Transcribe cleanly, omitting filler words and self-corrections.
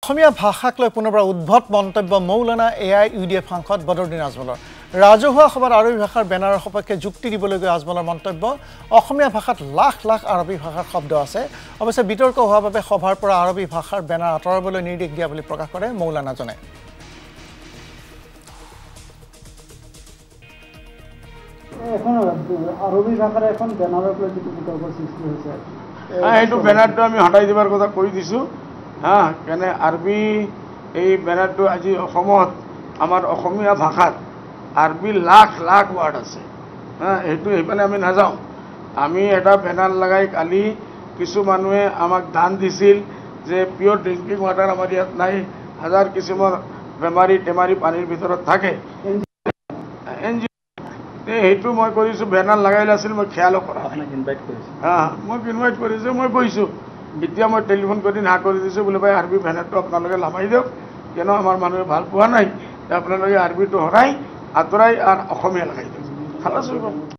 অসমীয়া ভাষাক লৈ পুনৰবাৰ উদ্ভট মন্তব্য মৌলানা AIUDF সাংসদ বদৰুদ্দিন আজমলৰ ৰাজহুৱা সভাত আৰবী ভাষাৰ বেনাৰৰ সপক্ষে যুক্তি দিবলৈ গৈ আজমলৰ মন্তব্য অসমীয়া ভাষাত লাখ লাখ আৰবী ভাষাৰ শব্দ আছে অৱশ্যে বিতৰ্ক হোৱাৰ বাবে সভাৰ পৰা আৰবী ভাষাৰ বেনাৰ আঁতৰাবলৈ নিৰ্দেশ দিয়া বুলি প্ৰকাশ কৰে মৌলানাজনে এখন আরবি ভাষার এখন ব্যানারের উপরে যেটা বিতর্ক সৃষ্টি হয়েছে এইটো ব্যানারটো আমি হটাই দিবার কথা কৈ দিছো হ্যাঁ কেন আরবি এই ব্যানারটো আজি অসমত আমার অসমীয়া ভাষাত আরবি লাখ লাখ ওয়ার্ড আছে হ্যাঁ এইটো এইপানে আমি নাযাওঁ আমি এটা ব্যানার লাগাই কালি কিছু মানুহে আমাক দান দিছিল যে পিওর ড্রিঙ্কিং ওয়াটার আমার ইয়াত নাই হাজার কিসিমৰ বেমাৰী টেমাৰী পানীৰ ভিতৰত থাকে সেইটো মই কৰিছো বেনাৰ লগাইলে আছিল মই খেয়ালো কৰা মই ইনভাইট কৰিছো মই কৈছো এতিয়া মই টেলিফোন কৰি না কৰি দিছো বোলে ভাই আৰবি বেনাৰটো আপোনালোকে লগাই দিয়ক কেন আমাৰ মানুহে ভাল পোৱা নাই আপোনালোকে আৰবিটো হৰাই আঁতৰাই আৰু অসমীয়া লগাই দিয়ক খালাছ